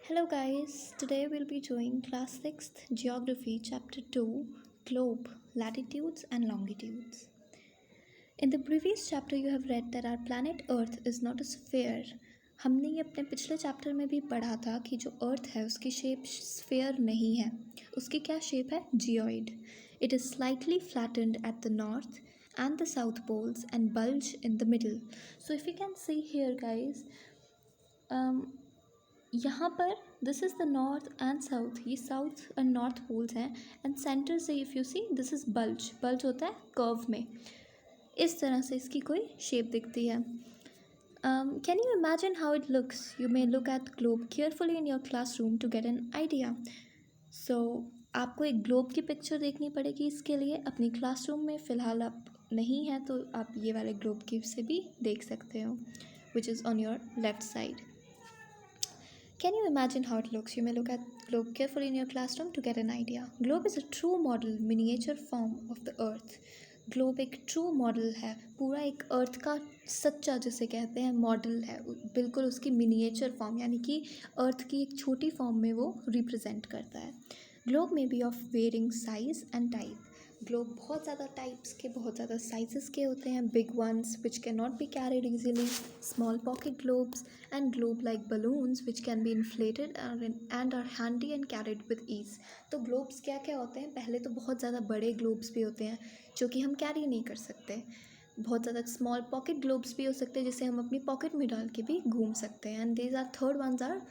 Hello guys, today we'll be doing class 6th Geography chapter 2 Globe, Latitudes and Longitudes. In the previous chapter you have read that our planet Earth is not a sphere. हमने ये अपने पिछले chapter में भी पढ़ा था कि जो अर्थ है उसकी शेप स्फेयर नहीं है. उसकी क्या शेप है? Geoid. It is slightly flattened at the north and the south poles and bulge in the middle. So if you can see here guys, यहाँ पर this is the north and south, ये south and north poles हैं. And centre से if you see this is bulge. Bulge होता है curve में. इस तरह से इसकी कोई शेप दिखती है. Can you imagine how it looks? You may look at globe carefully in your classroom to get an idea. So आपको एक ग्लोब की पिक्चर देखनी पड़ेगी इसके लिए. अपनी क्लासरूम में फ़िलहाल आप नहीं हैं तो आप ये वाले ग्लोब की से भी देख सकते हो, which is on your left side. Can you imagine how it looks? You may look at globe carefully in your classroom to get an idea. Globe is a true model miniature form of the earth. Globe एक true model है, पूरा एक अर्थ का सच्चा जिसे कहते हैं model है, बिल्कुल उसकी मिनिएचर फॉर्म यानी कि अर्थ की एक छोटी फॉर्म में वो रिप्रेजेंट करता है. ग्लोब में be of varying size and type. Globe बहुत ज़्यादा टाइप्स के, बहुत ज़्यादा साइजेस के होते हैं. Big ones which can not be carried easily, small pocket globes and globe like balloons which can be inflated and are handy and carried with ease. तो globes क्या क्या होते हैं? पहले तो बहुत ज़्यादा बड़े ग्लोब्स भी होते हैं जो कि हम कैरी नहीं कर सकते. बहुत ज़्यादा स्मॉल पॉकेट ग्लोब्स भी हो सकते हैं जिसे हम अपनी पॉकेट में डाल के भी घूम सकते हैं. And these are third ones are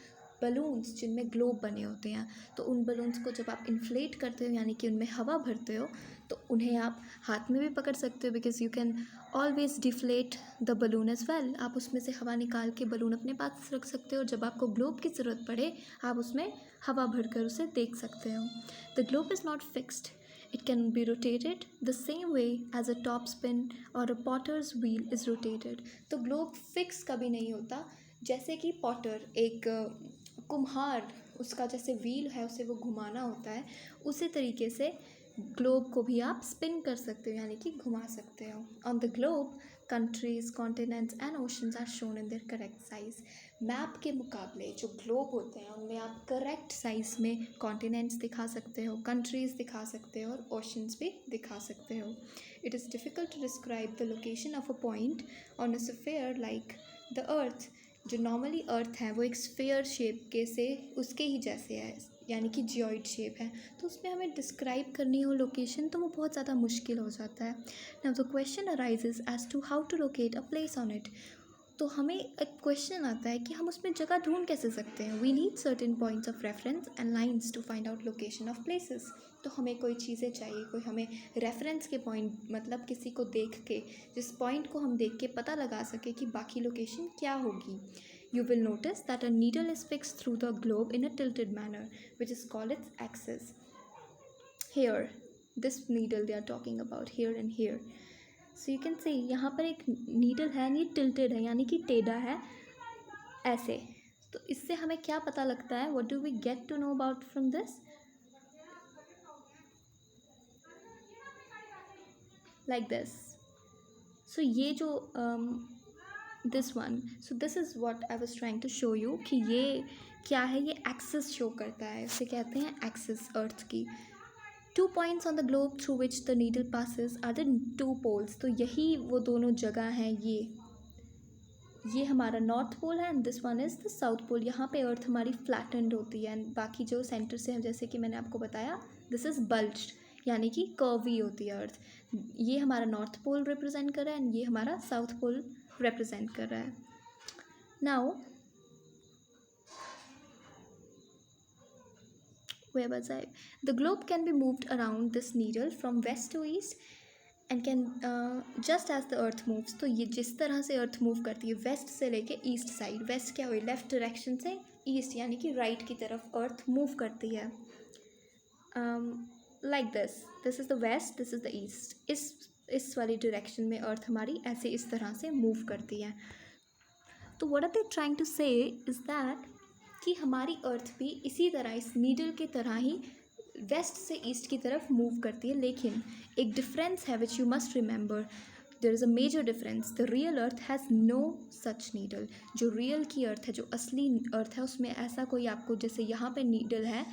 balloons जिनमें ग्लोब बने होते हैं. तो उन बलून्स को जब आप इन्फ्लेट करते हो यानी कि उनमें हवा भरते हो तो उन्हें आप हाथ में भी पकड़ सकते हो, because you can always deflate the balloon as well. आप उसमें से हवा निकाल के बलून अपने पास रख सकते हो. जब आपको ग्लोब की ज़रूरत पड़े आप उसमें हवा भरकर उसे देख सकते हो. The globe is not fixed. It can be rotated the same way as a top spin or a potter's wheel is rotated. तो ग्लोब फिक्स कभी नहीं होता. जैसे कि पॉटर एक कुम्हार, उसका जैसे व्हील है उसे वो घुमाना होता है, उसी तरीके से ग्लोब को भी आप स्पिन कर सकते हो यानी कि घुमा सकते हो. On the globe countries, continents and oceans are shown in their correct size. Map के मुकाबले जो ग्लोब होते हैं उनमें आप करेक्ट साइज़ में कॉन्टिनेंट्स दिखा सकते हो, कंट्रीज़ दिखा सकते हो और ओशंस भी दिखा सकते हो. It is difficult to describe the location of a point on a sphere like the earth. जो नॉर्मली अर्थ है वो एक स्फीयर शेप के से उसके ही जैसे है यानी कि जियोइड शेप है, तो उसमें हमें डिस्क्राइब करनी हो लोकेशन तो वो बहुत ज़्यादा मुश्किल हो जाता है. Now the question arises as to how to locate a place on it. तो हमें एक क्वेश्चन आता है कि हम उसमें जगह ढूंढ कैसे सकते हैं. We need certain points of reference and lines to find out location of places. तो हमें कोई चीज़ें चाहिए, कोई हमें रेफरेंस के पॉइंट, मतलब किसी को देख के, जिस पॉइंट को हम देख के पता लगा सके कि बाकी लोकेशन क्या होगी. You will notice that a needle is fixed through the globe in a tilted manner, which is called its axis. Here, this needle they are talking about, here and here. So you can see यहाँ पर एक needle है, ये tilted है यानी कि टेढ़ा है ऐसे. तो इससे हमें क्या पता लगता है? What do we get to know about from this? Like this. So ये जो this one, so this is what I was trying to show you कि ये क्या है. ये एक्सिस शो करता है, इसे कहते हैं एक्सिस अर्थ की. 2 points on the globe through which the needle passes are the 2 poles. तो यही वो दोनों जगह हैं. ये हमारा नॉर्थ पोल है and this one is the south pole. यहाँ पे अर्थ हमारी फ्लैटेंड होती है एंड बाकी जो सेंटर से, जैसे कि मैंने आपको बताया, दिस इज़ बल्ज्ड यानी कि कर्वी होती है अर्थ. ये हमारा नॉर्थ पोल रिप्रेजेंट कर रहा है एंड ये हमारा साउथ पोल रिप्रेजेंट कर रहा है. Now where was I? The globe can be moved around this needle from west to east and can just as the earth moves. तो ये जिस तरह से अर्थ मूव करती है वेस्ट से लेके ईस्ट साइड. वेस्ट क्या हुई? लेफ्ट डायरेक्शन से ईस्ट यानी कि राइट की तरफ अर्थ मूव करती है. Like this is the west, this is the east. इस वाली डायरेक्शन में अर्थ हमारी ऐसे इस तरह से मूव करती है. तो what are they trying to say is that कि हमारी अर्थ भी इसी तरह, इस नीडल की तरह ही वेस्ट से ईस्ट की तरफ मूव करती है. लेकिन एक डिफरेंस है which you must remember. There is a major difference, the real earth has no such needle. जो रियल की अर्थ है, जो असली अर्थ है, उसमें ऐसा कोई आपको जैसे यहाँ पे नीडल है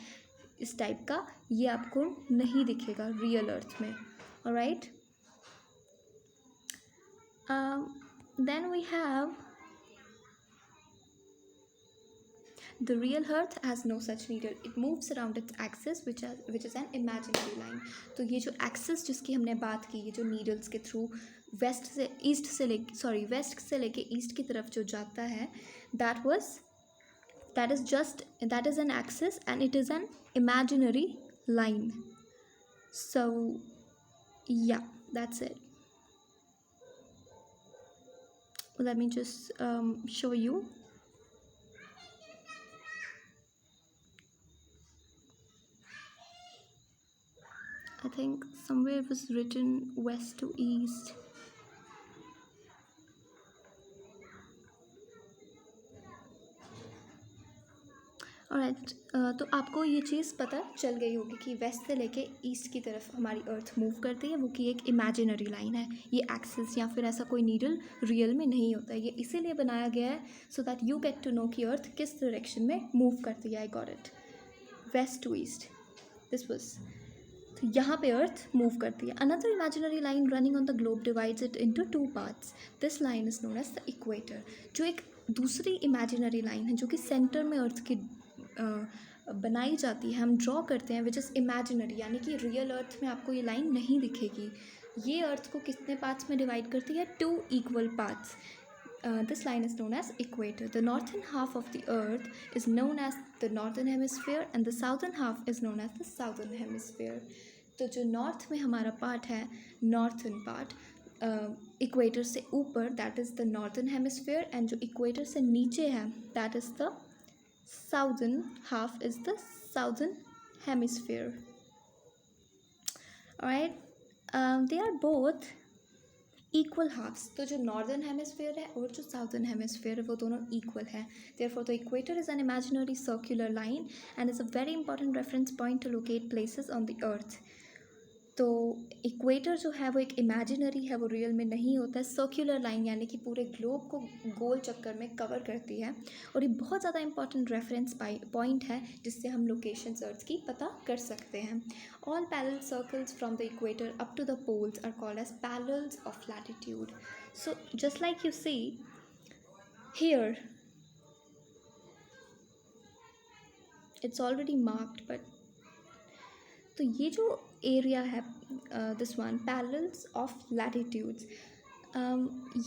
इस टाइप का, ये आपको नहीं दिखेगा रियल अर्थ में। Alright, then we have the real earth has no such needle, it moves around its axis which is an imaginary line। तो ये जो एक्सिस जिसकी हमने बात की, ये जो नीडल्स के थ्रू वेस्ट से लेके ईस्ट की तरफ जो जाता है, that is an axis and it is an imaginary line। So yeah, that's it। Let me just show you। I think somewhere it was written west to east। Alright, तो आपको ये चीज़ पता चल गई होगी कि वेस्ट से लेके ईस्ट की तरफ हमारी अर्थ मूव करती है, वो कि एक इमेजिनरी लाइन है। ये एक्सिस या फिर ऐसा कोई नीडल रियल में नहीं होता है, ये इसीलिए बनाया गया है so that you get to know कि अर्थ किस डायरेक्शन में मूव करती है। I got it, west to east, this was. तो यहाँ पे अर्थ मूव करती है। Another imaginary line running on the globe divides it into 2 parts. This line is known as the equator. जो एक दूसरी इमेजिनरी लाइन है जो कि सेंटर में अर्थ की बनाई जाती है, हम ड्रॉ करते हैं, विच इज़ इमेजिनरी, यानी कि रियल अर्थ में आपको ये लाइन नहीं दिखेगी। ये अर्थ को कितने पार्ट्स में डिवाइड करती है? 2 equal parts. This line is known as equator। The northern half of the earth is known as the northern hemisphere and the southern half is known as the southern hemisphere। तो जो north में हमारा part है, northern part, equator से ऊपर, that is the northern hemisphere, and जो equator से नीचे है, that is the southern half is the southern hemisphere। alright, they are both equal halves। तो जो northern hemisphere है और जो southern hemisphere है वो दोनों equal है। therefore the equator is an imaginary circular line and is a very important reference point to locate places on the earth। तो इक्वेटर जो है वो एक इमेजिनरी है, वो रियल में नहीं होता है। सर्कुलर लाइन यानी कि पूरे ग्लोब को गोल चक्कर में कवर करती है, और ये बहुत ज़्यादा इंपॉर्टेंट रेफरेंस पॉइंट है जिससे हम लोकेशंस अर्थ की पता कर सकते हैं। All parallel circles from the equator up to the poles are called as parallels of latitude. So just like you see here, it's already marked, but तो ये जो एरिया है, this one parallels of latitudes,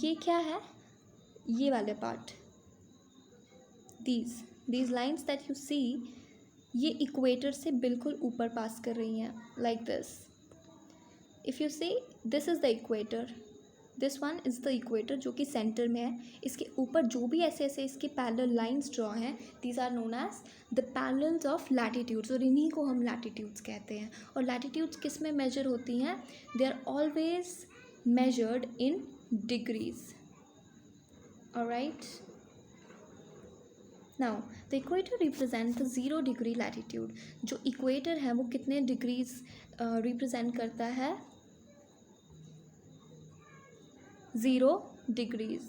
ये क्या है? ये वाले part, these lines that you see, ये इक्वेटर से बिल्कुल ऊपर पास कर रही हैं, like this. If you see, this is the equator, this one is the equator जो कि सेंटर में है। इसके ऊपर जो भी ऐसे ऐसे इसके पैरेलल लाइंस ड्रॉ हैं, these are known as the parallels of latitudes, और इन्हीं को हम लैटिट्यूड्स कहते हैं। और लैटिट्यूड्स किस में मेजर होती हैं? They are always measured in degrees. Alright, now the equator represent the 0 degree latitude. जो इक्वेटर है वो कितने डिग्रीज रिप्रेजेंट करता है? 0 degrees.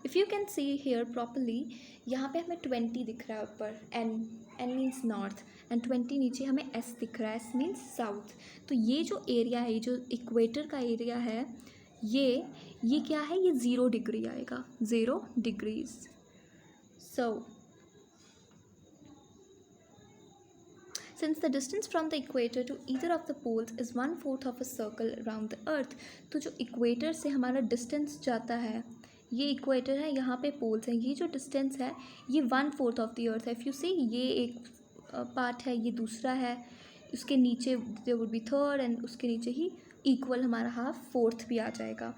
If you can see here properly, यहाँ पे हमें 20 दिख रहा है ऊपर, एन मीन्स नॉर्थ, एंड 20 नीचे हमें एस दिख रहा है, एस मीन्स साउथ। तो ये जो एरिया है, जो इक्वेटर का एरिया है, ये क्या है? ये 0 डिग्री आएगा, 0 degrees. So since the distance from the equator to either of the poles is 1/4 of a circle around the earth। तो जो इक्वेटर से हमारा डिस्टेंस जाता है, ये इक्वेटर है, यहाँ पे पोल्स हैं, ये जो डिस्टेंस है ये 1/4 ऑफ द अर्थ है। इफ़ यू सी, ये एक पार्ट है, ये दूसरा है, उसके नीचे there would be third, and उसके नीचे ही इक्वल हमारा हाफ, फोर्थ भी आ जाएगा।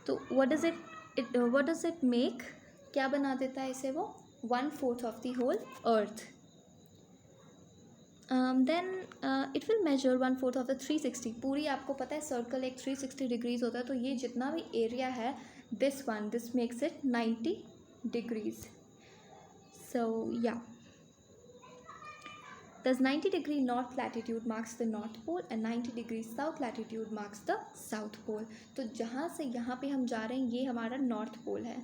तो व्हाट डज इट मेक? क्या बना देता है इसे वो? 1/4 of the whole earth. Then it will measure 1/4 of the 360। पूरी आपको पता है सर्कल एक 360 डिग्रीज होता है, तो ये जितना भी एरिया है, दिस मेक्स इट 90 डिग्रीज। सो या, Thus 90 degree north latitude marks the north pole and 90 degree south latitude marks the south pole. तो जहाँ से यहाँ पे हम जा रहे हैं ये हमारा नॉर्थ पोल है,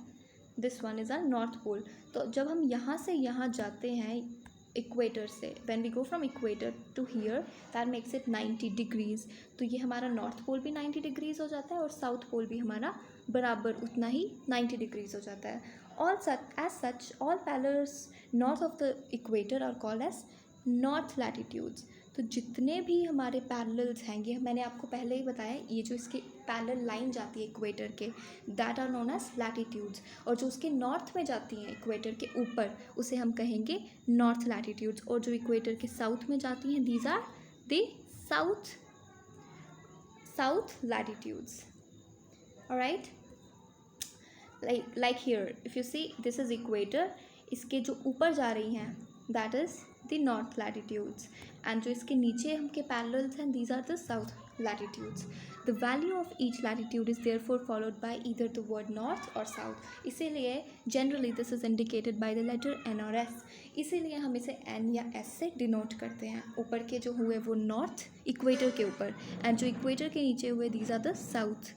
this one is a north pole. तो जब हम यहाँ से यहाँ जाते हैं इक्वेटर से, when we go from equator to here, that makes it 90 degrees. तो ये हमारा नॉर्थ पोल भी 90 डिग्रीज हो जाता है और साउथ पोल भी हमारा बराबर उतना ही 90 डिग्रीज हो जाता है. As such, all parallels north of the equator are called as north latitudes. तो जितने भी हमारे पैरेलल्स हैं, ये मैंने आपको पहले ही बताया, ये जो इसके पैरेलल लाइन जाती है इक्वेटर के, that are known as latitudes. और जो उसके नॉर्थ में जाती हैं इक्वेटर के ऊपर, उसे हम कहेंगे नॉर्थ लैटिट्यूड्स. और जो इक्वेटर के साउथ में जाती हैं, these are the south latitudes. Alright, like here if you see this is equator, इसके जो ऊपर जा रही हैं that is the north latitudes, and जो इसके नीचे हमके parallels हैं these are the south latitudes. The value of each latitude is therefore followed by either the word north or south. इसीलिए generally this is indicated by the letter N or S. इसीलिए हम इसे N या S से denote करते हैं. ऊपर के जो हुए वो नॉर्थ इक्वेटर के ऊपर, एंड जो इक्वेटर के नीचे हुए these are the south.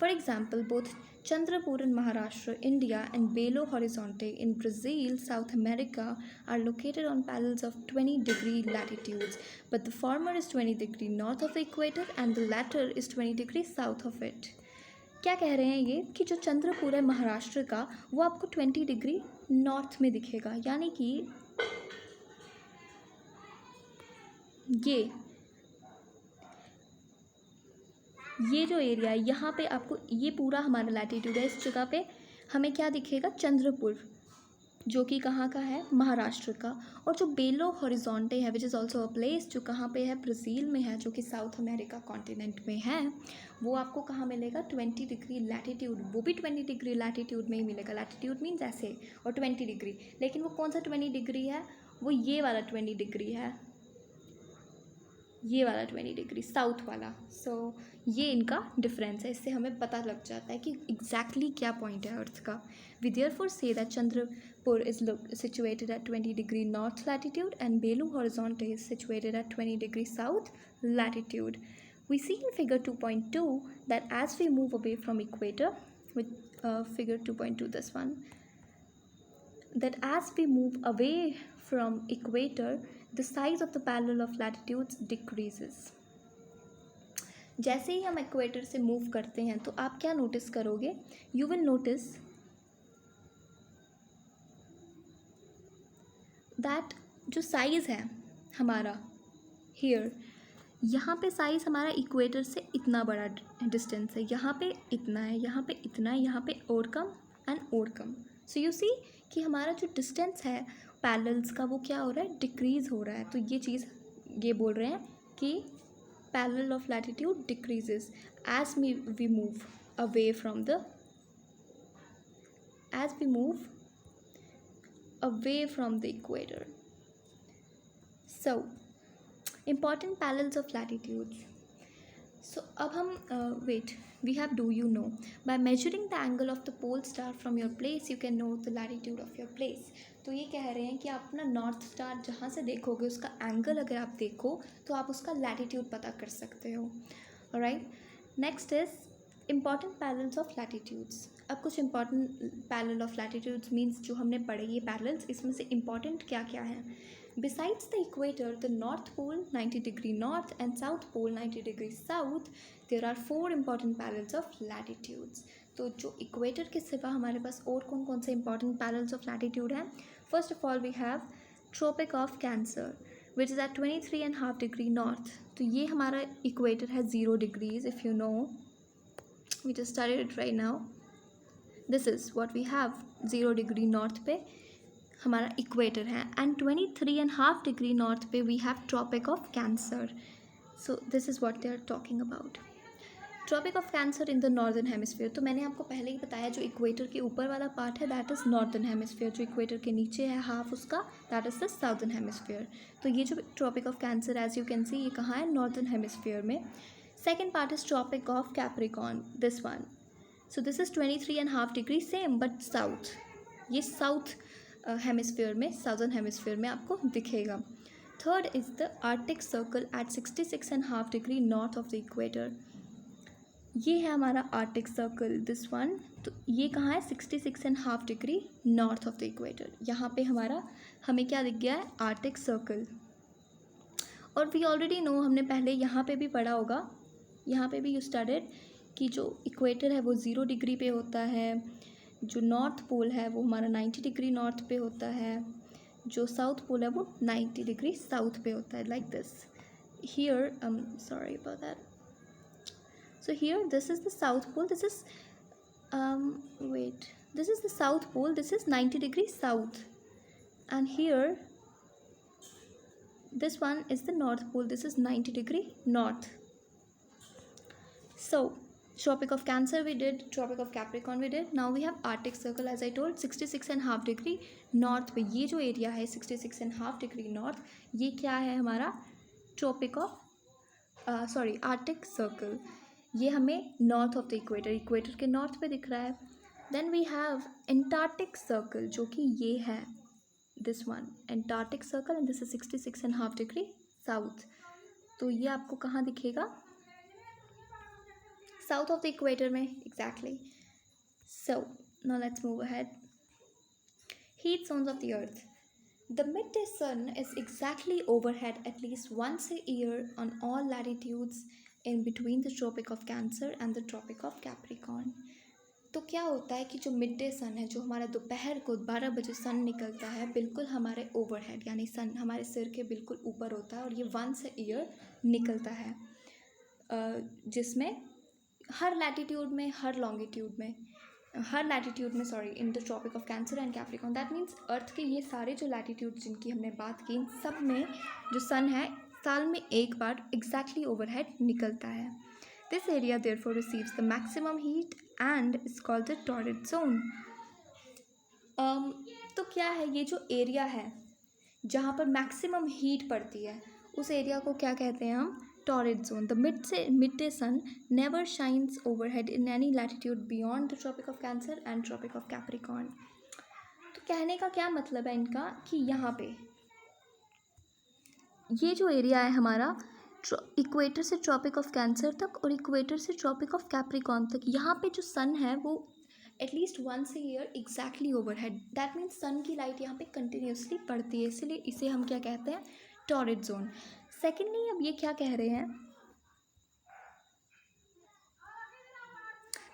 For example, both Chandrapur in Maharashtra, India, and Belo Horizonte in Brazil, South America, are located on parallels of 20 degree latitudes, but the former is 20 degree north of the equator and the latter is 20 degree south of it. क्या कह रहे हैं ये कि जो चंद्रपुर है महाराष्ट्र का, वो आपको 20 डिग्री नॉर्थ में दिखेगा, यानी कि ये जो एरिया है यहाँ पे आपको, ये पूरा हमारा लैटिट्यूड है. इस जगह पे हमें क्या दिखेगा, चंद्रपुर, जो कि कहाँ का है, महाराष्ट्र का. और जो बेलो हॉरिजॉन्टे है which is also a place, जो कहाँ पे है, ब्राज़ील में है, जो कि साउथ अमेरिका कॉन्टिनेंट में है, वो आपको कहाँ मिलेगा, 20 डिग्री लैटिट्यूड. वो भी 20 डिग्री लैटिट्यूड में ही मिलेगा. लैटिट्यूड मीन्स ऐसे, और 20 डिग्री. लेकिन वो कौन सा 20 डिग्री है, वो ये वाला 20 डिग्री है, ये वाला 20 डिग्री साउथ वाला. सो ये इनका डिफरेंस है. इससे हमें पता लग जाता है कि एग्जैक्टली क्या पॉइंट है अर्थ का. We therefore say that Chandrapur is situated at 20 degree north latitude and Belo Horizonte is situated at 20 degree south latitude. We see in figure 2.2 that as we move away from equator, with figure 2.2, this one, that as we move away from equator, the size of the parallel of latitudes decreases. जैसे ही हम equator से move करते हैं तो आप क्या notice करोगे, you will notice that जो साइज़ है हमारा हियर, यहाँ पे साइज़ हमारा इक्वेटर से इतना बड़ा डिस्टेंस है, यहाँ पे इतना है, यहाँ पे इतना है, यहाँ पे और कम एंड और कम. सो यू सी कि हमारा जो डिस्टेंस है पैरेलल्स का वो क्या हो रहा है, डिक्रीज़ हो रहा है. तो ये चीज़ ये बोल रहे हैं कि parallel of latitude decreases as we move away from the equator. So important parallels of latitudes. So अब हम we have do you know, by measuring the angle of the pole star from your place you can know the latitude of your place. तो ये कह रहे हैं कि आप अपना नॉर्थ स्टार जहाँ से देखोगे उसका एंगल अगर आप देखो तो आप उसका लैटिट्यूड पता कर सकते हो. Alright, next is important parallels of latitudes. अब कुछ important parallel of latitudes means जो हमने पढ़े ये पैरेलल्स, इसमें से इम्पॉर्टेंट क्या क्या हैं. Besides the equator, the North Pole 90 degree north and South Pole 90 degree south, there are 4 important parallels of latitudes. तो जो इक्वेटर के सिवा हमारे पास और कौन कौन से important parallels of latitude हैं. First of all we have Tropic of Cancer which is at 23.5 degree north. तो ये हमारा इक्वेटर है 0 degrees, if you know, we just studied it right now. This is what we have, 0 degree north पे हमारा equator है, and 23.5 degree north पे we have Tropic of Cancer. So this is what they are talking about. Tropic of Cancer in the northern hemisphere. तो मैंने आपको पहले ही बताया जो इक्वेटर के ऊपर वाला पार्ट है दैट इज़ नॉर्दर्न हेमिस्फीयर, जो इक्वेटर के नीचे है हाफ उसका that is the southern hemisphere. तो ये जो Tropic of Cancer as you can see ये कहाँ है, नॉर्दर्न हेमिस्फीयर में. Second part is Tropic of Capricorn, this one. So this is 23.5 degree same but south, ये साउथ हेमिस्फीयर में, southern hemisphere में आपको दिखेगा. Third is the Arctic Circle at 66.5 degree north of the equator. ये है हमारा Arctic circle, this one. तो ये कहाँ है? 66.5 degree north of the equator. यहाँ पे हमें क्या दिख गया है? Arctic circle. और वी ऑलरेडी नो, हमने पहले यहाँ पे भी पढ़ा होगा, यहाँ पे भी यू स्टडीड कि जो इक्वेटर है वो 0 डिग्री पे होता है, जो नॉर्थ पोल है वो हमारा 90 डिग्री नॉर्थ पे होता है, जो साउथ पोल है वो 90 डिग्री साउथ पे होता है, like this. Here sorry about that. So here this is the south pole, this is this is the south pole, this is 90 degrees south, and here this one is the north pole, this is 90 degree north. So Tropic of Cancer we did, Tropic of Capricorn we did, now we have Arctic Circle as I told 66.5 degree north पे। ये जो area है 66.5 degree north, ये क्या है हमारा? Tropic of Arctic Circle। ये हमें नॉर्थ ऑफ द इक्वेटर के नॉर्थ पे दिख रहा है। Then we have Antarctic Circle, जो कि ये है this one, Antarctic Circle, and this is 66.5 degree south. तो ये आपको कहाँ दिखेगा? साउथ ऑफ द इक्वेटर में, exactly. So now let's move ahead. Heat zones of the earth. The midday sun is exactly overhead at least once a year on all latitudes in between the Tropic of Cancer and the Tropic of Capricorn। तो क्या होता है कि जो mid day सन है, जो हमारा दोपहर को 12 बजे सन निकलता है, बिल्कुल हमारे ओवरहेड, यानी सन हमारे सिर के बिल्कुल ऊपर होता है, और ये वंस ए ईयर निकलता है, जिसमें हर लैटिट्यूड में, हर लॉन्गिट्यूड में, in the Tropic of Cancer and Capricorn. That means earth के ये सारे जो लैटिट्यूड जिनकी हमने बात की, इन सब में जो सन है साल में एक बार एग्जैक्टली ओवरहेड निकलता है। This area therefore receives the maximum heat and is called the torrid zone. तो क्या है ये जो एरिया है जहाँ पर मैक्सिमम हीट पड़ती है, उस एरिया को क्या कहते हैं हम? Torrid zone. The midday sun never shines overhead in any latitude beyond the Tropic of Cancer and Tropic of Capricorn। तो कहने का क्या मतलब है इनका कि यहाँ पे ये जो एरिया है हमारा इक्वेटर से ट्रॉपिक ऑफ कैंसर तक और इक्वेटर से ट्रॉपिक ऑफ कैप्रिकॉर्न तक, यहाँ पे जो सन है वो at least once a year exactly overhead. That means sun की लाइट यहाँ पे कंटिन्यूसली पड़ती है, इसलिए इसे हम क्या कहते हैं? Torrid zone. सेकेंडली अब ये क्या कह रहे हैं?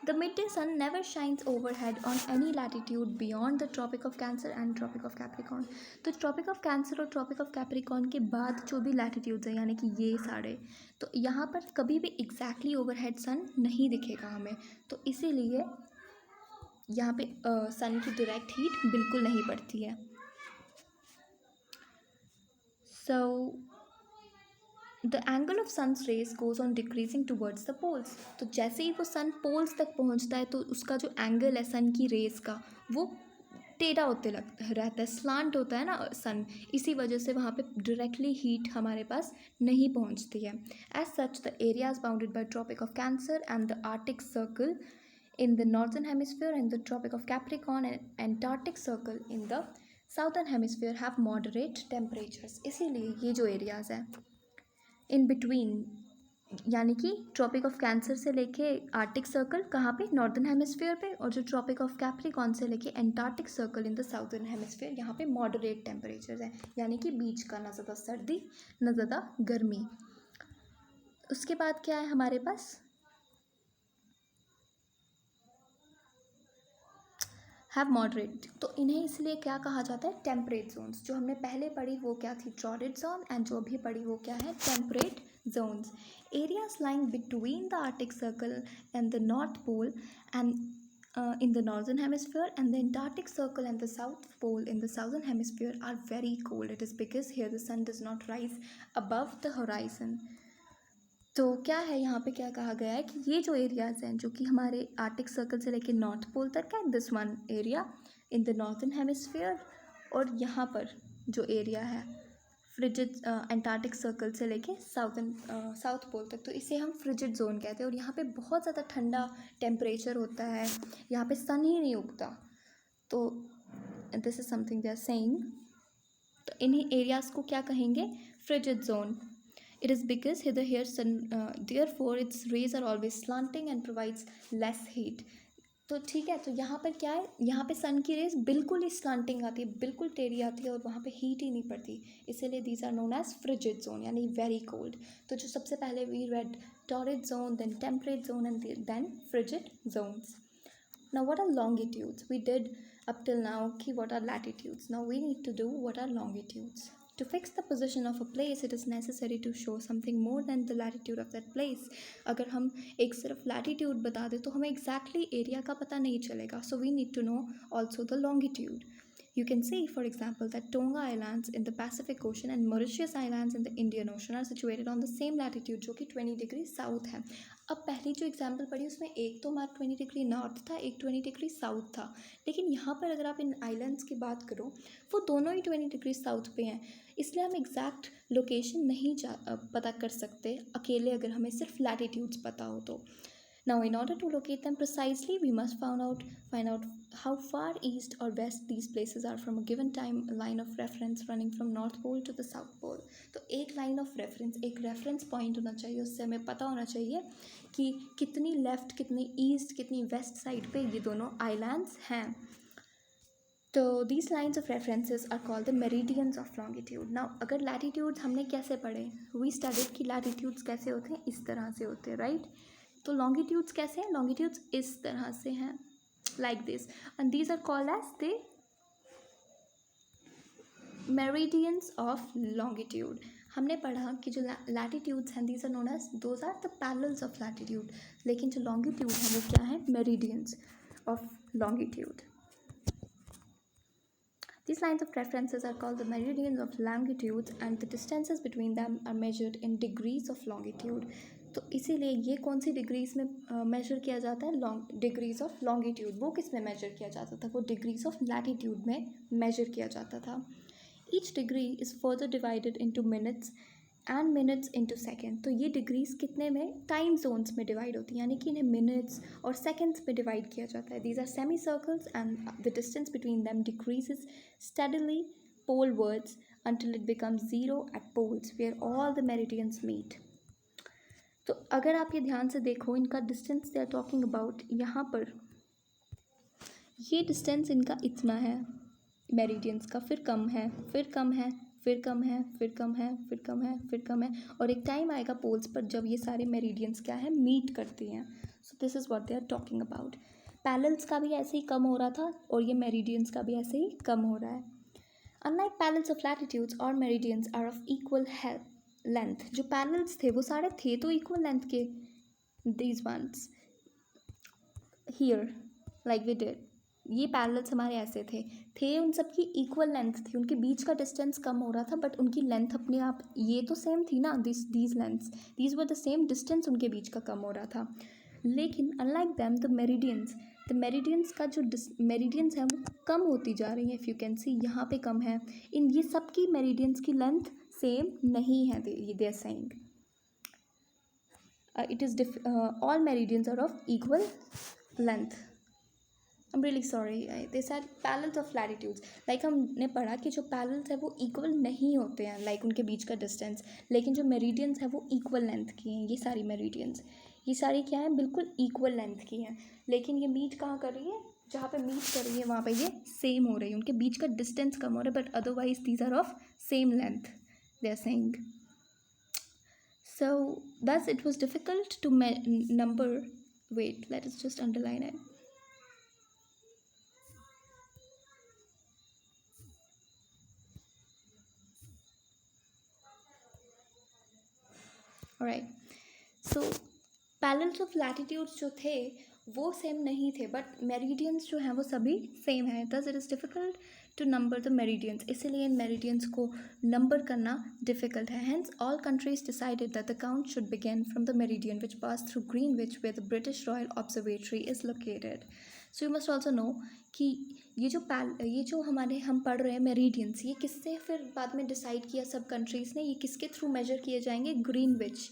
The midday sun never shines overhead on any latitude beyond the Tropic of Cancer and Tropic of Capricorn. तो ट्रॉपिक ऑफ कैंसर और ट्रॉपिक ऑफ कैप्रिकॉर्न के बाद जो भी लैटिट्यूड्स हैं, यानी कि ये सारे, तो यहाँ पर कभी भी एग्जैक्टली ओवरहेड सन नहीं दिखेगा हमें, तो इसीलिए यहाँ पे सन की डायरेक्ट हीट बिल्कुल नहीं पड़ती है। So the angle of sun's rays goes on decreasing towards the poles. तो जैसे ही वो सन पोल्स तक पहुंचता है तो उसका जो एंगल है सन की रेज का, वो टेढ़ा होते रहता है, स्लांट होता है ना सन, इसी वजह से वहाँ पे डायरेक्टली हीट हमारे पास नहीं पहुँचती है। As such the areas bounded by Tropic of Cancer and the Arctic Circle in the northern hemisphere and the Tropic of Capricorn and Antarctic Circle in the southern hemisphere have moderate temperatures। इसीलिए ये जो areas हैं in between, यानी कि tropic of cancer से लेके Arctic circle कहाँ पे? नॉर्दर्न हेमिस्फीयर पे, और जो ट्रॉपिक ऑफ कैप्रिकॉर्न से लेके Antarctic circle in the southern hemisphere, यहाँ पे मॉडरेट टेम्परेचर्स हैं, यानी कि बीच का, ना ज़्यादा सर्दी ना ज़्यादा गर्मी। उसके बाद क्या है हमारे पास? Have moderate. तो इन्हें इसलिए क्या कहा जाता है? Temperate zones. जो हमने पहले पढ़ी वो क्या थी? टॉरिड जोन, एंड जो अभी पढ़ी वो क्या है? Temperate zones. Areas lying between the Arctic Circle and the north pole and in the northern hemisphere and the Antarctic circle and the south pole in the southern hemisphere are very cold। It is because here the sun does not rise above the horizon। तो क्या है यहाँ पे क्या कहा गया है कि ये जो एरियाज़ हैं जो कि हमारे आर्टिक सर्कल से लेके नॉर्थ पोल तक है, this one area in the northern hemisphere, और यहाँ पर जो एरिया है फ्रिजिड एंटार्क्टिक सर्कल से लेके साउथ पोल तक, तो इसे हम फ्रिजिड जोन कहते हैं। और यहाँ पे बहुत ज़्यादा ठंडा टेम्परेचर होता है, यहाँ पे सन ही नहीं उगता, तो this is something they are saying. तो इन्हीं एरियाज़ को क्या कहेंगे? frigid zone. It is because therefore its rays are always slanting and provides less heat. तो ठीक है, तो यहाँ पर क्या है, यहाँ पे सन की रेज बिल्कुल ही स्लांटिंग आती है, बिल्कुल टेढ़ी आती है और वहाँ पे हीट ही नहीं पड़ती, इसीलिए these are known as frigid zone यानी वेरी कोल्ड. तो जो सबसे पहले we read torrid zone, then temperate zone and then frigid zones. Now what are longitudes? We did up till now ki what are latitudes. Now we need to do what are longitudes. To fix the position of a place, it is necessary to show something more than the latitude of that place. अगर हम एक सिर्फ latitude बता दें तो हमें exactly area का पता नहीं चलेगा. So we need to know also the longitude. You can see, for example, that Tonga Islands in the Pacific Ocean and Mauritius Islands in the Indian Ocean are situated on the same latitude, जो कि 20 degree south है. अब पहली जो example पढ़ी उसमें एक तो हमारा 20 डिग्री नॉर्थ था, एक 20 डिग्री साउथ था, लेकिन यहाँ पर अगर आप इन आइलैंड्स की बात करो वो दोनों ही 20 डिग्री साउथ पे हैं, इसलिए हम एग्जैक्ट लोकेशन नहीं पता कर सकते अकेले अगर हमें सिर्फ लैटिट्यूड्स पता हो तो. Now, in order to locate them precisely, we must find out how far east or west these places are from a given time line of reference running from North Pole to the South Pole. तो एक line of reference, एक reference point होना चाहिए, उससे हमें पता होना चाहिए कि कितनी left, कितनी east, कितनी west side पे ये दोनों islands हैं. तो these lines of references are called the meridians of longitude. Now, अगर latitudes हमने कैसे पढ़े, we studied कि latitudes कैसे होते हैं, इस तरह से होते हैं, right? तो लॉन्गिट्यूड्स कैसे हैं, लॉन्गिट्यूड्स इस तरह से हैं, like this, and these are called as the meridians of longitude. हमने पढ़ा कि जो लैटिट्यूड्स हैं these are known as those are the parallels of latitude, लेकिन जो लॉन्गिट्यूड हैं वो क्या है, meridians of longitude. These lines of references are called the meridians of longitude and the distances between them are measured in degrees of longitude. तो इसीलिए ये कौन सी डिग्रीज में मेजर किया जाता है, डिग्रीज ऑफ लॉन्गिट्यूड. वो किस में मेजर किया जाता था, वो डिग्रीज ऑफ लैटिट्यूड में मेजर किया जाता था. Each degree is further divided into minutes and minutes into second. तो ये डिग्रीज कितने में, टाइम जोन्स में डिवाइड होती हैं, यानी कि इन्हें मिनट्स और सेकेंड्स में डिवाइड किया जाता है. These are semi circles and the distance between them decreases steadily polewards until it becomes zero at poles where all the meridians meet. तो अगर आप ये ध्यान से देखो, इनका distance they are talking about, यहाँ पर ये डिस्टेंस इनका इतना है मेरिडियंस का, फिर कम है, फिर कम है, फिर कम है, फिर कम है, फिर कम है, फिर कम है, और एक टाइम आएगा पोल्स पर जब ये सारे मेरिडियंस क्या है, मीट करती हैं. So this is what they are talking about. Parallels का भी ऐसे ही कम हो रहा था और ये मेरिडियंस का भी ऐसे ही कम हो रहा है. Unlike parallels of latitudes, all meridians are of equal length. जो parallels थे वो सारे थे तो equal length के. These ones here like we did, ये parallels हमारे ऐसे थे उन सब की equal length थी, उनके बीच का distance कम हो रहा था बट उनकी length अपने आप ये तो same थी ना, these lengths, these were the same distance, उनके बीच का कम हो रहा था. लेकिन unlike them the मेरिडियंस का जो मेरिडियंस है वो कम होती जा रही है. इफ़ यू कैन सी यहाँ पे कम है, इन ये सब की मेरिडियंस की लेंथ सेम नहीं है. They are saying it is all meridians are of equal length. I am really sorry, they said parallels of latitudes. Like हमने पढ़ा कि जो पैरेलल्स है वो इक्वल नहीं होते हैं, लाइक उनके बीच का डिस्टेंस, लेकिन जो मेरिडियंस है वो इक्वल लेंथ की हैं. ये सारी मेरिडियंस, ये सारी क्या है, बिल्कुल इक्वल लेंथ की हैं, लेकिन ये मीट कहाँ कर रही है, जहाँ पे मीट कर रही है वहाँ पे ये सेम हो रही है, उनके बीच का डिस्टेंस कम हो रहा है, but otherwise these are of same length, they are saying. So thus it was difficult to number. Wait, let us just underline it. Alright, so parallels of latitudes जो थे वो सेम नहीं थे, बट मेरिडियंस जो हैं वो सभी same हैं. Thus it is difficult to number the meridians, इसीलिए इन मेरिडियंस को नंबर करना डिफ़िकल्ट है. Hence all countries decided that the count should begin from the meridian which pass through Greenwich where the British Royal Observatory is located. So you must also know कि ये जो हमारे हम पढ़ रहे हैं मेरिडियंस, ये किससे फिर बाद में डिसाइड किया सब कंट्रीज़ ने, ये किसके थ्रू मेजर किए जाएंगे, ग्रीनविच.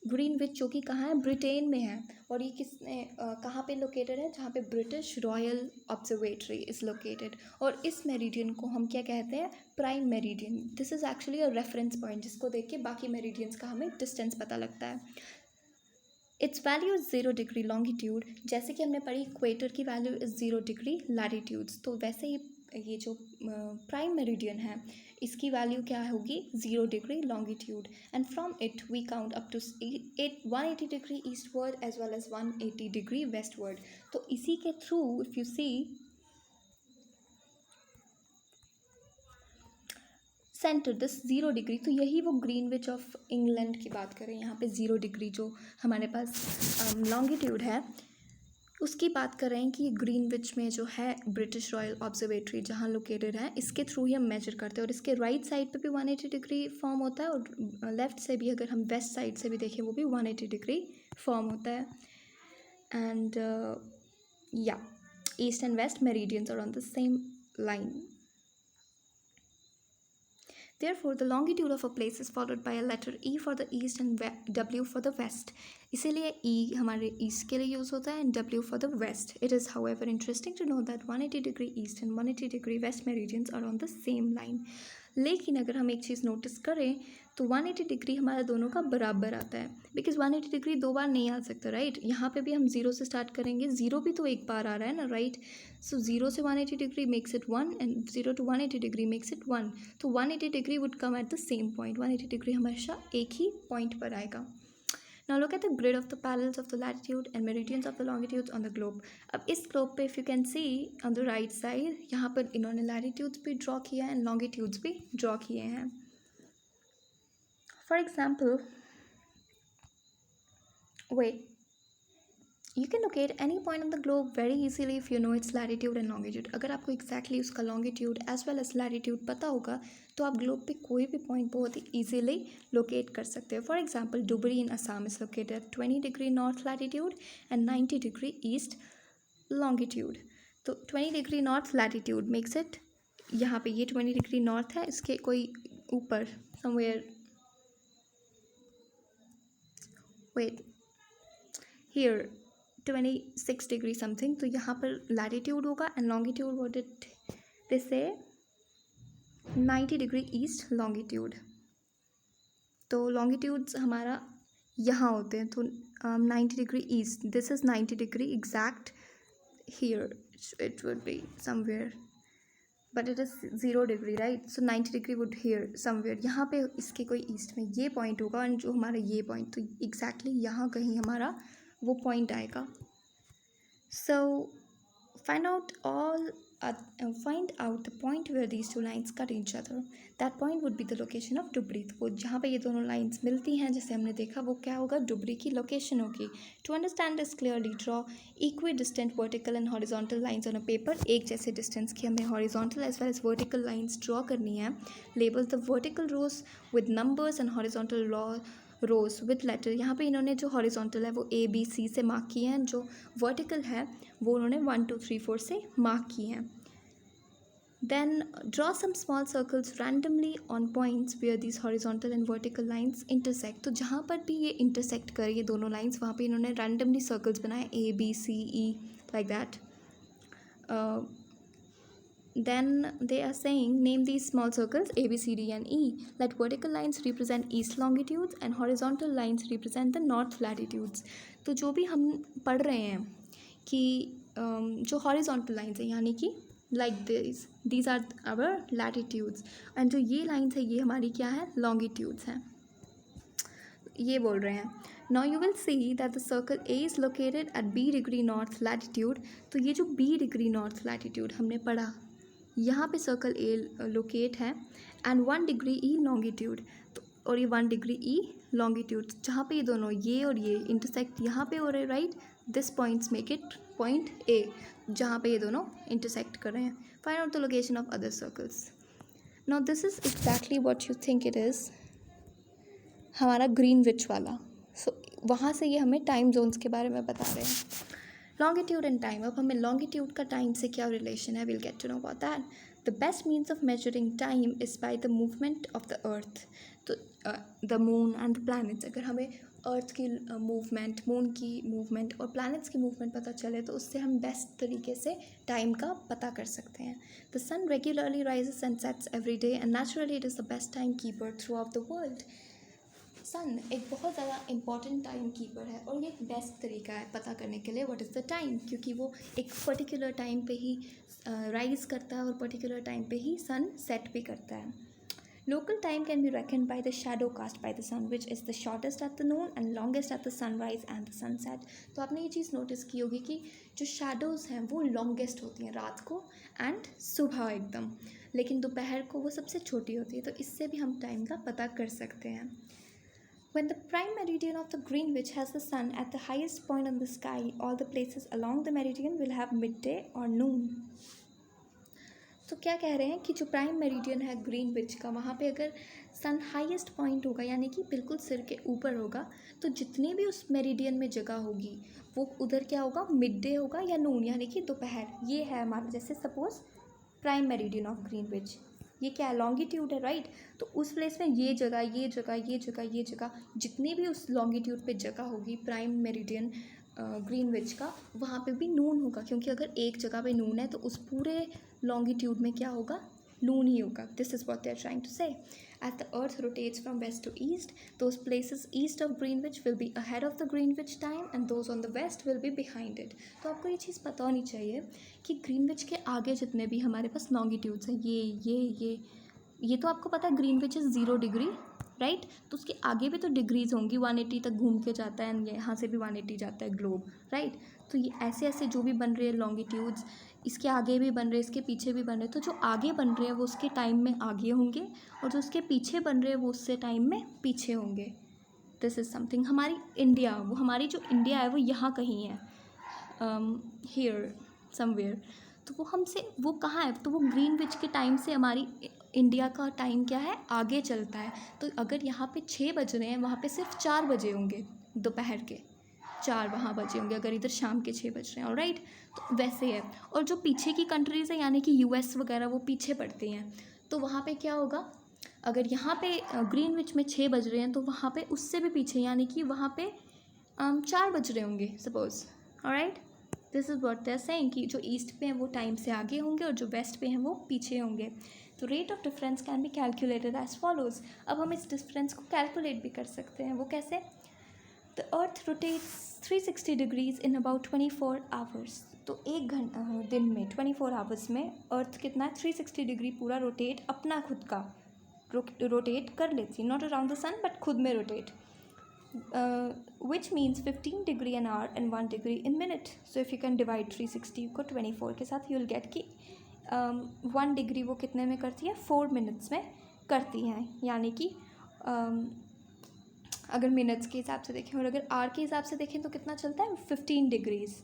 ग्रीनविच जो कि कहाँ है, ब्रिटेन में है। और ये किसने कहाँ पे लोकेटेड है, जहाँ पे British Royal Observatory is located. और इस मेरिडियन को हम क्या कहते हैं, prime meridian. This is actually a reference point जिसको देख के बाकी मेरिडियंस का हमें डिस्टेंस पता लगता है। It's value is 0 degree longitude. जैसे कि हमने पढ़ी इक्वेटर की वैल्यू इज़ 0 डिग्री लैटिट्यूड्स, तो वैसे ही ये जो प्राइम मेरिडियन है इसकी वैल्यू क्या होगी, 0 degree longitude. And from it we count up to 180 degree eastward as well as 180 degree westward. तो इसी के थ्रू if you see centre this 0 degree, तो यही वो ग्रीनविच ऑफ इंग्लैंड की बात करें, यहाँ पे 0 डिग्री जो हमारे पास लॉन्गिट्यूड है उसकी बात कर रहे हैं कि ग्रीनविच में जो है ब्रिटिश रॉयल ऑब्जर्वेटरी जहाँ लोकेटेड है, इसके थ्रू ही हम मेजर करते हैं। और इसके राइट साइड पे भी 180 डिग्री फॉर्म होता है, और लेफ़्ट से भी अगर हम वेस्ट साइड से भी देखें वो भी 180 डिग्री फॉर्म होता है। एंड या east and west meridians are on the same line. Therefore, the longitude of a place is followed by a letter E for the east and W for the west. इसीलिए E हमारे east के लिए use होता है and W for the west. It is, however, interesting to know that 180 degree east and 180 degree west meridians are on the same line. लेकिन अगर हम एक चीज़ नोटिस करें तो 180 डिग्री हमारा दोनों का बराबर आता है, बिकॉज 180 डिग्री दो बार नहीं आ सकता, राइट। यहाँ पे भी हम ज़ीरो से स्टार्ट करेंगे, ज़ीरो भी तो एक बार आ रहा है ना, राइट। सो ज़ीरो से 180 degree makes it 1 and 0 to 180 degree makes it 1। तो 180 degree would come at the same point, 180 degree हमेशा एक ही पॉइंट पर आएगा। Now look at the grid of the parallels of the latitude and meridians of the longitudes on the globe. अब इस globe पे if you can see on the right side, यहाँ पर इन्होंने latitudes भी draw किया है and longitudes भी draw किए हैं. For example, wait, you can locate any point on the globe very easily if you know its latitude and longitude. अगर आपको exactly उसका longitude as well as latitude पता होगा तो आप globe पे कोई भी point बहुत ही easily locate कर सकते हो. For example, Dhubri in Assam is located at 20 degree north latitude and 90 degree east longitude. तो 20 degree north latitude makes it, यहाँ पे ये 20 degree north है, इसके कोई ऊपर somewhere, wait, here 26 degree something, तो यहाँ पर लैटिट्यूड होगा and longitude what it they से 90 डिग्री ईस्ट लॉन्गिट्यूड। तो लॉन्गिट्यूड्स हमारा यहाँ होते हैं, तो 90 degree east, this is 90 degree exact here, it would be somewhere but it is 0 degree, right. So 90 degree would hear somewhere, यहाँ पे इसके कोई ईस्ट में ये पॉइंट होगा एंड जो हमारा ये पॉइंट, तो एग्जैक्टली यहाँ कहीं हमारा वो पॉइंट आएगा। So find out the point where these two lines cut each other. That point would be the location of Dhubri. वो जहाँ पे ये दोनों लाइन्स मिलती हैं जैसे हमने देखा, वो क्या होगा, डुबरी की लोकेशन होगी। To understand this clearly, draw equidistant vertical and horizontal lines on a paper. एक जैसे डिस्टेंस की हमें horizontal as well as vertical lines draw करनी है। Label the vertical rows with numbers and horizontal rows with letter. यहाँ पे इन्होंने जो हॉरिजॉन्टल है वो ABC से मार्क किए हैं, जो वर्टिकल है वो उन्होंने 1 2 3 4 से मार्क किए हैं। Then draw some small circles randomly on points where these horizontal and vertical lines intersect. तो जहाँ पर भी ये इंटरसेक्ट करे ये दोनों लाइंस, वहाँ पे इन्होंने रैंडमली सर्कल्स बनाए ABCE like that. Then they are saying, name these small circles A, B, C, D and E. Let vertical lines represent east longitudes and horizontal lines represent the north latitudes. तो जो भी हम पढ़ रहे हैं कि जो horizontal lines है यानी कि like these are our latitudes, and जो ये lines है ये हमारी क्या है, longitudes हैं, ये बोल रहे हैं। Now you will see that the circle A is located at B degree north latitude. तो ये जो B degree north latitude हमने पढ़ा, यहाँ पे सर्कल ए लोकेट है एंड 1 डिग्री ई लॉन्गिट्यूड, तो और ये 1 डिग्री ई लॉन्गिट्यूड, जहाँ पे ये दोनों ये और ये इंटरसेक्ट यहाँ पे हो रहे, right. This points make it point A, जहाँ पे ये दोनों इंटरसेक्ट कर रहे हैं। Find out the location of other circles. Now this is exactly what you think it is, हमारा ग्रीनविच वाला। सो वहाँ से ये हमें टाइम जोन्स के बारे में बता रहे हैं। लॉन्गिट्यूड एंड टाइम, अब हमें लॉन्गिट्यूड का टाइम से क्या रिलेशन है, will get to know about that. The best means of measuring time is by the movement of the earth, तो the moon and the planets. अगर हमें अर्थ की मूवमेंट, मून की मूवमेंट और प्लैनेट्स की मूवमेंट पता चले तो उससे हम बेस्ट तरीके से टाइम का पता कर सकते हैं. The sun regularly rises and sets every day and naturally it is the best timekeeper throughout the world. Sun एक बहुत ज़्यादा इंपॉर्टेंट टाइम कीपर है और ये एक बेस्ट तरीका है पता करने के लिए व्हाट इज़ द टाइम, क्योंकि वो एक पर्टिकुलर टाइम पे ही राइज करता है और पर्टिकुलर टाइम पे ही सन सेट भी करता है. Local time can be reckoned by the shadow cast by the sun, which is the shortest at the noon and longest at the sunrise and the sunset. तो आपने ये चीज़ नोटिस की होगी कि जो shadows हैं वो longest होती हैं रात को and सुबह एकदम, लेकिन दोपहर को वो सबसे छोटी होती है. तो इससे भी हम टाइम का पता कर सकते हैं. When the prime meridian of the Greenwich has the sun at the highest point on the sky, all the places along the meridian will have midday or noon. तो क्या कह रहे हैं कि जो प्राइम मेरिडियन है ग्रीनविच का, वहाँ पे अगर सन हाईएस्ट पॉइंट होगा यानी कि बिल्कुल सिर के ऊपर होगा, तो जितनी भी उस मेरिडियन में जगह होगी वो उधर क्या होगा, मिड डे होगा या नून यानी कि दोपहर. ये है हमारा, जैसे suppose prime meridian of Greenwich, ये क्या है, लॉन्गिट्यूड है राइट. तो उस प्लेस में ये जगह ये जगह ये जगह ये जगह जितनी भी उस लॉन्गिट्यूड पे जगह होगी प्राइम मेरिडियन ग्रीनविच का, वहाँ पे भी नून होगा, क्योंकि अगर एक जगह पे नून है तो उस पूरे लॉन्गिट्यूड में क्या होगा, नून ही होगा. This is what they are trying to say. As the earth rotates from west to east, those places east of Greenwich will be ahead of the Greenwich time and those on the west will be behind it. तो आपको ये चीज़ पता होनी चाहिए कि Greenwich के आगे जितने भी हमारे पास लॉन्गिट्यूड्स हैं, ये तो आपको पता है ग्रीनविच इज़ 0 डिग्री राइट. तो उसके आगे भी तो डिग्रीज़ होंगी, 180 तक घूम के जाता है, यहाँ से भी 180 जाता है ग्लोब राइट. तो ये ऐसे ऐसे जो भी बन रहे हैं लॉन्गिट्यूड्स, इसके आगे भी बन रहे हैं, इसके पीछे भी बन रहे हैं. तो जो आगे बन रहे हैं वो उसके टाइम में आगे होंगे और जो उसके पीछे बन रहे हैं वो उससे टाइम में पीछे होंगे. This is something. हमारी इंडिया, वो हमारी जो इंडिया है वो यहाँ कहीं है, हियर समवेयर. तो वो हमसे, वो कहाँ है, तो वो ग्रीनविच के टाइम से हमारी इंडिया का टाइम क्या है, आगे चलता है. तो अगर यहाँ पे 6 बज रहे हैं, वहाँ पे सिर्फ 4 बजे होंगे, दोपहर के 4 वहाँ बजे होंगे, अगर इधर शाम के 6 बज रहे हैं. ऑलराइट. तो वैसे है. और जो पीछे की कंट्रीज़ हैं यानी कि यूएस वगैरह, वो पीछे पड़ती हैं. तो वहाँ पे क्या होगा, अगर यहाँ पे ग्रीनविच में 6 बज रहे हैं तो वहाँ पे उससे भी पीछे यानी कि वहाँ पे 4 बज रहे होंगे suppose. Alright. This is what they are saying कि जो ईस्ट पे हैं वो टाइम से आगे होंगे और जो वेस्ट पे हैं वो पीछे होंगे. तो rate of difference can be calculated as follows. अब हम इस डिफरेंस को कैलकुलेट भी कर सकते हैं. वो कैसे, the earth rotates 360 degrees in about 24 hours. तो एक घंटा दिन में 24 आवर्स में अर्थ कितना है, 360 डिग्री पूरा रोटेट, अपना खुद का रोटेट कर लेती है, not around the sun but खुद में rotate. which means 15 degree an hour and 1 degree in minute. So if you can divide 360 को 24 के साथ, you will get कि 1 डिग्री वो कितने में करती है, 4 मिनट्स में करती हैं. यानी कि अगर मिनट्स के हिसाब से देखें और अगर आवर के हिसाब से देखें तो कितना चलता है, 15 degrees.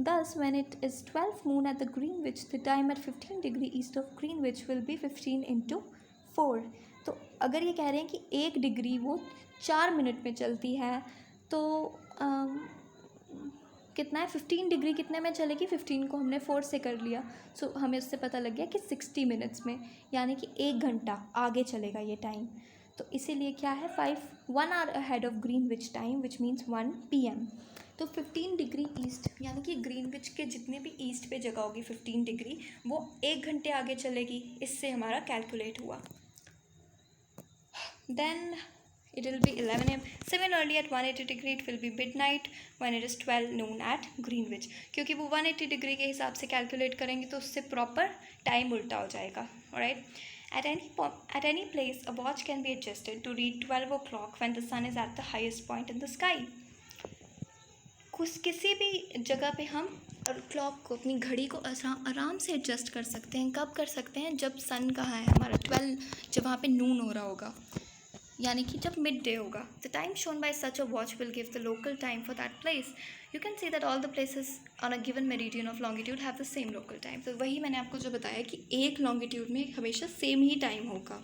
Thus, when it is 12 moon at the Greenwich, the time at 15 degree east of Greenwich will be 15 into 4. तो अगर ये कह रहे हैं कि 1 डिग्री वो 4 मिनट में चलती है, तो कितना है, 15 डिग्री कितने में चलेगी, 15 को हमने 4 से कर लिया. सो हमें उससे पता लग गया कि 60 मिनट्स में, यानी कि 1 घंटा आगे चलेगा ये टाइम. तो इसीलिए क्या है, 1 hour ahead of Greenwich time which means 1 PM. तो 15 डिग्री ईस्ट यानी कि ग्रीनविच के जितने भी ईस्ट पे जगह होगी 15 डिग्री, वो 1 घंटे आगे चलेगी. इससे हमारा कैलकुलेट हुआ. Then it will be 11 AM. Similarly at 180 degree it will be midnight when it is 12 noon at Greenwich. क्योंकि वो 180 डिग्री के हिसाब से कैलकुलेट करेंगे तो उससे प्रॉपर टाइम उल्टा हो जाएगा. Alright. At any place a watch can be adjusted to read 12 o'clock when the sun is at the highest point in the sky. किसी भी जगह पे हम क्लॉक को, अपनी घड़ी को आराम से एडजस्ट कर सकते हैं. कब कर सकते हैं, जब सन कहाँ है हमारा 12, जब वहाँ पे नून हो रहा होगा, यानी कि जब मिड डे होगा. The time shown by such a watch will give the local time for that place. You can see that all the places on a given meridian of longitude have the same local time. तो वही मैंने आपको जो बताया कि एक longitude में हमेशा सेम ही टाइम होगा.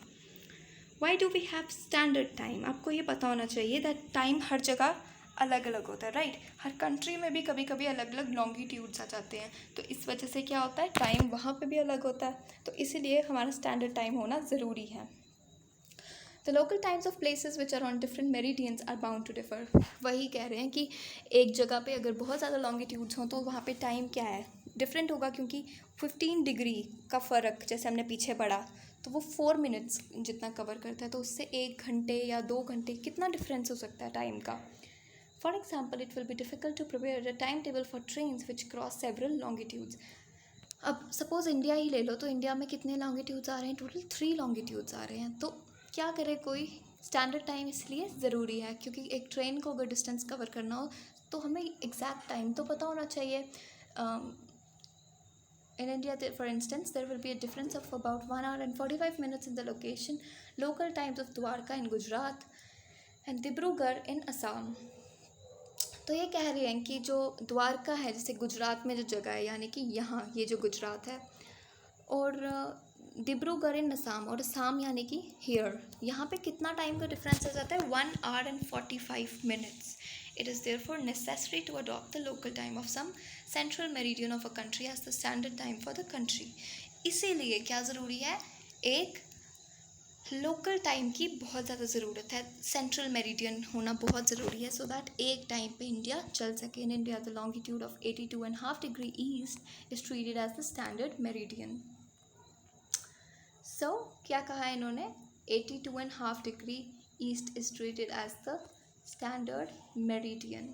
Why do we have standard time. आपको ये पता होना चाहिए दैट टाइम हर जगह अलग अलग होता है राइट. हर कंट्री में भी कभी कभी अलग अलग लॉन्गिट्यूड्स आ जाते हैं, तो इस वजह से क्या होता है, टाइम वहाँ पे भी अलग होता है. तो इसीलिए हमारा स्टैंडर्ड टाइम होना ज़रूरी है. The local times of places which are on different meridians are bound to differ. वही कह रहे हैं कि एक जगह पे अगर बहुत ज़्यादा लॉन्गिट्यूड्स हों तो वहाँ पे टाइम क्या है, डिफरेंट होगा, क्योंकि 15 डिग्री का फ़र्क जैसे हमने पीछे पढ़ा तो वो 4 मिनट्स जितना कवर करता है, तो उससे 1 घंटे या 2 घंटे कितना डिफरेंस हो सकता है टाइम का। For example, it will be difficult to prepare a time table for trains which cross several longitudes. अब सपोज़ इंडिया ही ले लो, तो इंडिया में कितने लॉन्गिट्यूड्स आ रहे हैं, टोटल 3 लॉन्गिट्यूड्स आ रहे हैं। तो क्या करे कोई, स्टैंडर्ड टाइम इसलिए ज़रूरी है क्योंकि एक ट्रेन को अगर डिस्टेंस कवर करना हो तो हमें एग्जैक्ट टाइम तो पता होना चाहिए। In India, for instance, there will be a difference of about 1 hour and 45 minutes in the location, local times of Dwarka in Gujarat and Dibrugarh in Assam. तो ये कह रहे हैं कि जो द्वारका है, जैसे गुजरात में जो जगह है, यानी कि यहाँ ये जो गुजरात है, और डिब्रूगढ़ इन असम, और असम यानी कि हियर, यहाँ पे कितना टाइम का डिफरेंस हो जाता है, 1 hour and 45 minutes. It is therefore necessary to adopt the local time of some central meridian of a country as the standard time for the country. इसीलिए क्या ज़रूरी है, एक लोकल टाइम की बहुत ज़्यादा ज़रूरत है, सेंट्रल मेरिडियन होना बहुत ज़रूरी है, सो दैट एक टाइम पे इंडिया चल सके। In India the longitude of 82.5 degree east is treated as the standard meridian. So क्या कहा है इन्होंने, 82.5 degree east is treated as the standard meridian.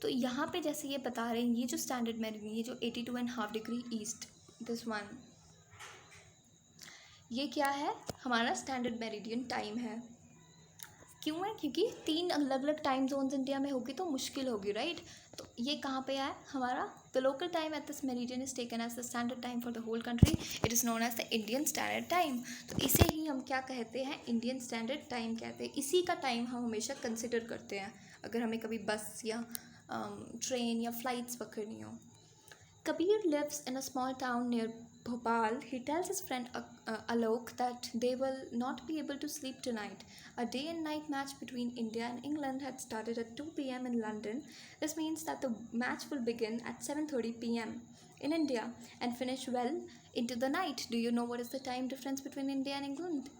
तो यहाँ पे जैसे ये बता रहे हैं, ये जो स्टैंडर्ड मेरिडियन, ये जो 82.5 डिग्री ईस्ट, दिस वन, ये क्या है, हमारा स्टैंडर्ड मेरिडियन टाइम है। क्यों है, क्योंकि 3 अलग अलग टाइम जोन्स इंडिया में होगी तो मुश्किल होगी, राइट। तो ये कहाँ पे है हमारा, the local time at this meridian is taken as the standard time for the whole country, it is known as the Indian standard time. तो इसे ही हम क्या कहते हैं, इंडियन स्टैंडर्ड टाइम कहते हैं। इसी का टाइम हम हमेशा कंसिडर करते हैं अगर हमें कभी बस या ट्रेन या फ्लाइट्स पकड़नी हो। Kabir lives in a small town near Bhopal. He tells his friend Alok that they will not be able to sleep tonight. A day and night match between India and England had started at 2 p.m. in London. This means that the match will begin at 7:30 p.m. in India and finish well into the night. Do you know what is the time difference between India and England?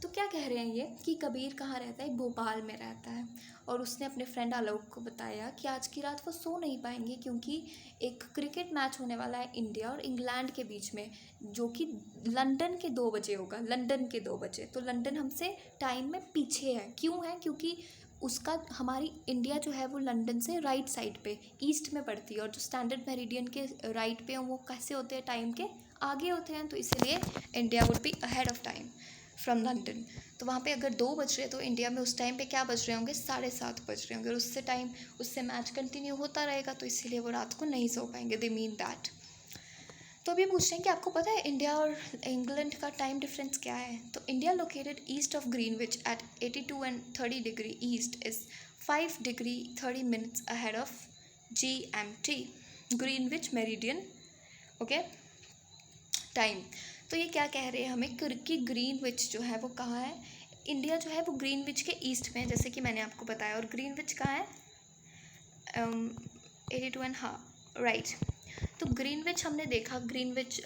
तो क्या कह रहे हैं ये कि कबीर कहाँ रहता है, भोपाल में रहता है, और उसने अपने फ्रेंड आलोक को बताया कि आज की रात वो सो नहीं पाएंगे क्योंकि एक क्रिकेट मैच होने वाला है इंडिया और इंग्लैंड के बीच में, जो कि लंदन के 2 बजे होगा, लंदन के 2 बजे। तो लंदन हमसे टाइम में पीछे है। क्यों है, क्योंकि उसका, हमारी इंडिया जो है वो लंदन से राइट साइड पे ईस्ट में पड़ती है, और जो स्टैंडर्ड मेरिडियन के राइट पे वो कैसे होते हैं, टाइम के आगे होते हैं। तो इसलिए India would be ahead of time from London. तो वहाँ पे अगर 2 बज रहे तो इंडिया में उस टाइम पे क्या बज रहे होंगे, 7:30 बज रहे होंगे, और उससे मैच कंटिन्यू होता रहेगा, तो इसीलिए वो रात को नहीं सो पाएंगे, दे मीन दैट। तो अभी पूछ रहे हैं कि आपको पता है इंडिया और इंग्लैंड का टाइम डिफरेंस क्या है। तो India located east of Greenwich at 82 and 30 degree east is 5 degree 30 minutes ahead of GMT, Greenwich meridian, okay time. तो ये क्या कह रहे हैं हमें कि ग्रीनविच जो है वो कहाँ है, इंडिया जो है वो ग्रीनविच के ईस्ट में है, जैसे कि मैंने आपको बताया, और ग्रीनविच कहाँ है, 82.5, राइट। तो ग्रीनविच हमने देखा, ग्रीनविच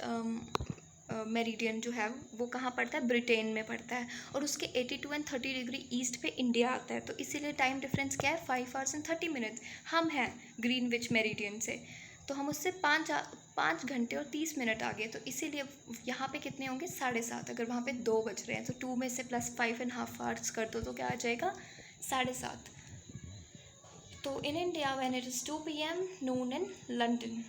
मेरिडियन जो है वो कहाँ पड़ता है, ब्रिटेन में पड़ता है, और उसके 82 and 30 डिग्री ईस्ट पे इंडिया आता है। तो इसीलिए टाइम डिफरेंस क्या है, 5 hours and 30 minutes। हम हैं ग्रीनविच मेरिडियन से, तो हम उससे 5 घंटे और 30 मिनट आगे, तो इसीलिए यहाँ पे कितने होंगे, 7:30। अगर वहाँ पे 2 बज रहे हैं तो 2 में से प्लस 5.5 hours कर दो तो क्या आ जाएगा, 7:30। तो in India when it is 2 PM Noon in London,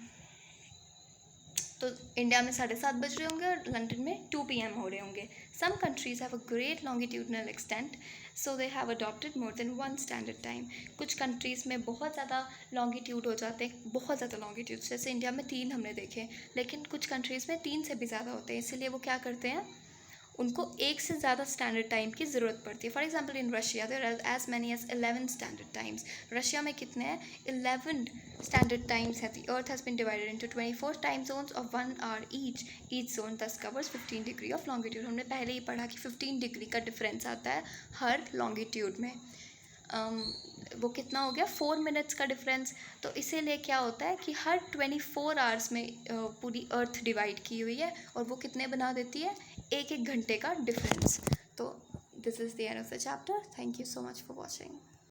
तो इंडिया में 7:30 बज रहे होंगे और लंदन में 2 PM हो रहे होंगे। Some countries have a great longitudinal extent, so they have adopted more than 1 standard time. कुछ कंट्रीज़ में बहुत ज़्यादा लॉन्गिट्यूड हो जाते हैं, बहुत ज़्यादा लॉन्गिट्यूड, जैसे इंडिया में 3 हमने देखे, लेकिन कुछ कंट्रीज़ में 3 से भी ज़्यादा होते हैं। इसीलिए वो क्या करते हैं, उनको 1 से ज़्यादा स्टैंडर्ड टाइम की ज़रूरत पड़ती है। For example in Russia there are as many as 11 standard times. Russia में कितने हैं, 11 स्टैंडर्ड टाइम्स है। The earth has been divided into 24 time zones of 1 hour each zone thus covers 15 degree of longitude. हमने पहले ही पढ़ा कि 15 degree का difference आता है हर लॉन्गिट्यूड में। वो कितना हो गया, 4 मिनट्स का डिफरेंस। तो इसीलिए क्या होता है कि हर 24 hours में पूरी अर्थ डिवाइड की हुई है, और वो कितने बना देती है, एक एक घंटे का डिफरेंस। तो this is the end of the chapter. Thank you so much for watching.